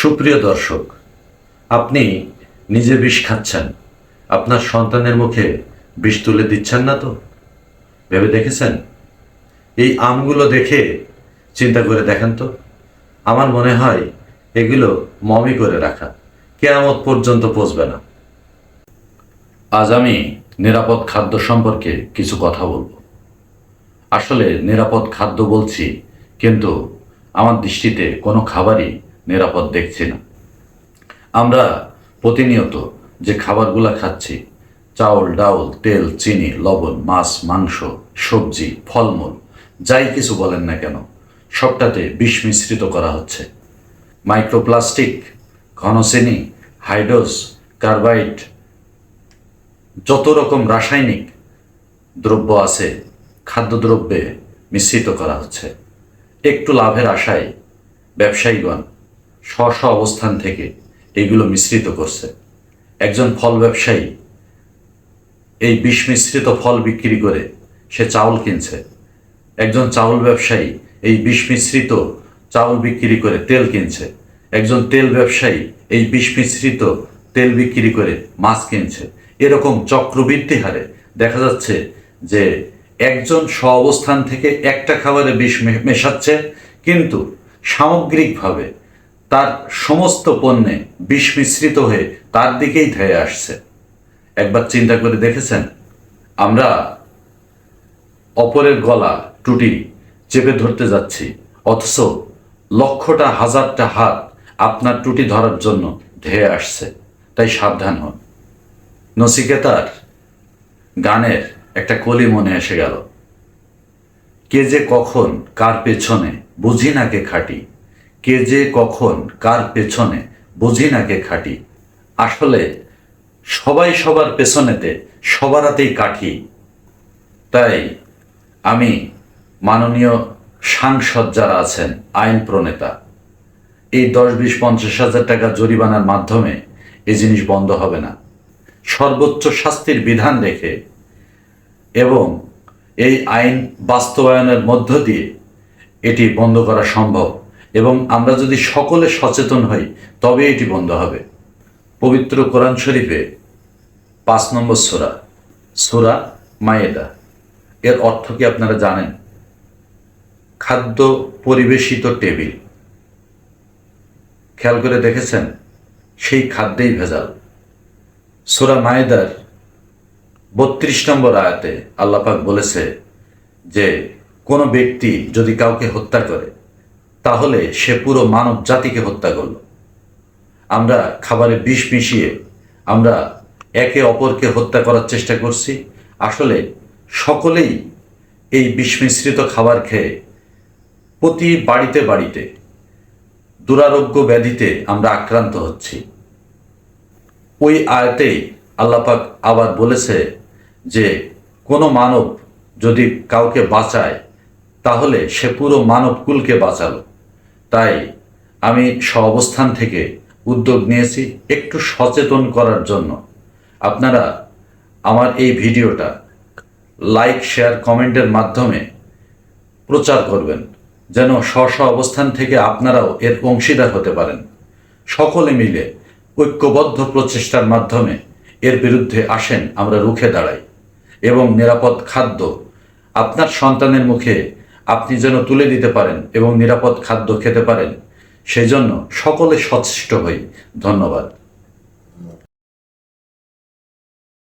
সুপ্রিয় দর্শক, আপনি নিজে বিষ খাচ্ছেন, আপনার সন্তানের মুখে বিষ তুলে দিচ্ছেন না তো? ভেবে দেখেছেন? এই আমগুলো দেখে চিন্তা করে দেখেন তো। আমার মনে হয় এগুলো মমি করে রাখা, কেয়ামত পর্যন্ত পচবে না। আজ আমি নিরাপদ খাদ্য সম্পর্কে কিছু কথা বলবো। আসলে নিরাপদ খাদ্য বলছি, কিন্তু আমার দৃষ্টিতে কোনো খাবারই নিরাপদ দেখছি না। আমরা প্রতিনিয়ত যে খাবারগুলো খাচ্ছি, চাউল, ডাউল, তেল, চিনি, লবণ, মাছ, মাংস, সবজি, ফলমূল, যাই কিছু বলেন না কেন, সবটাতে বিষ মিশ্রিত করা হচ্ছে। মাইক্রোপ্লাস্টিক, ঘনচিনি, হাইড্রোস, কার্বাইড, যত রকম রাসায়নিক দ্রব্য আছে খাদ্যদ্রব্যে মিশ্রিত করা হচ্ছে। একটু লাভের আশায় ব্যবসায়ীগণ স্ব স্ব অবস্থান থেকে এগুলো মিশ্রিত করছে। একজন ফল ব্যবসায়ী এই বিষ মিশ্রিত ফল বিক্রি করে সে চাউল কিনছে। একজন চাউল ব্যবসায়ী এই বিষ মিশ্রিত চাউল বিক্রি করে তেল কিনছে। একজন তেল ব্যবসায়ী এই বিষ মিশ্রিত তেল বিক্রি করে মাছ কিনছে। এরকম চক্রবৃদ্ধি হারে দেখা যাচ্ছে যে একজন স্ব অবস্থান থেকে একটা খাবারে বিষ মেশাচ্ছে, কিন্তু সামগ্রিকভাবে তার সমস্ত পণ্যে বিষ মিশ্রিত হয়ে তার দিকেই ধেয়ে আসছে। একবার চিন্তা করে দেখেছেন? আমরা অপরের গলা টুটি চেপে ধরতে যাচ্ছি, অথচ লক্ষটা হাজারটা হাত আপনার টুটি ধরার জন্য ধেয়ে আসছে। তাই সাবধান হন। নচিকেতার গানের একটা কলি মনে এসে গেল। কে যে কখন কার পেছনে বুঝি না কে খাটি, কে যে কখন কার পেছনে বুঝি না কে খাটি। আসলে সবাই সবার পেছনেতে সবার হাতেই কাঠি। তাই আমি মাননীয় সাংসদ যারা আছেন, আইন প্রণেতা, এই 10-20-50 হাজার টাকা জরিমানার মাধ্যমে এই জিনিস বন্ধ হবে না। সর্বোচ্চ শাস্তির বিধান রেখে এবং এই আইন বাস্তবায়নের মধ্য দিয়ে এটি বন্ধ করা সম্ভব, এবং আমরা যদি সকলে সচেতন হই তবে এটি বন্ধ হবে। পবিত্র কোরআন শরীফে 5 নম্বর সূরা, সূরা মায়েদা, এর অর্থ কি আপনারা জানেন? খাদ্য পরিবেশিত টেবিল। খেয়াল করে দেখেছেন? সেই খাদ্যেই ভেজাল। সূরা মায়েদার 32 নম্বর আয়াতে আল্লাহ পাক বলেছে যে কোনো ব্যক্তি যদি কাউকে হত্যা করে তাহলে সে পুরো মানব জাতিকে হত্যা করল। আমরা খাবারে বিষ মিশিয়ে আমরা একে অপরকে হত্যা করার চেষ্টা করছি। আসলে সকলেই এই বিষ মিশ্রিত খাবার খেয়ে প্রতি বাড়িতে বাড়িতে দুরারোগ্য ব্যাধিতে আমরা আক্রান্ত হচ্ছি। ওই আয়াতেই আল্লাহ পাক আবার বলেছে যে কোনো মানব যদি কাউকে বাঁচায় তাহলে সে পুরো মানবকুলকে বাঁচালো। তাই আমি অবস্থান থেকে উদ্যোগ নিয়েছি একটু সচেতন করার জন্য। আপনারা আমার এই ভিডিওটা লাইক, শেয়ার, কমেন্টের মাধ্যমে প্রচার করবেন, যেন স্ব অবস্থান থেকে আপনারাও এর অংশীদার হতে পারেন। সকলে মিলে ঐক্যবদ্ধ প্রচেষ্টার মাধ্যমে এর বিরুদ্ধে আসেন, আমরা রুখে দাঁড়াই এবং নিরাপদ খাদ্য আপনার সন্তানের মুখে আপনি যেন তুলে দিতে পারেন এবং নিরাপদ খাদ্য খেতে পারেন, সেজন্য সকলে সচেষ্ট হই। ধন্যবাদ।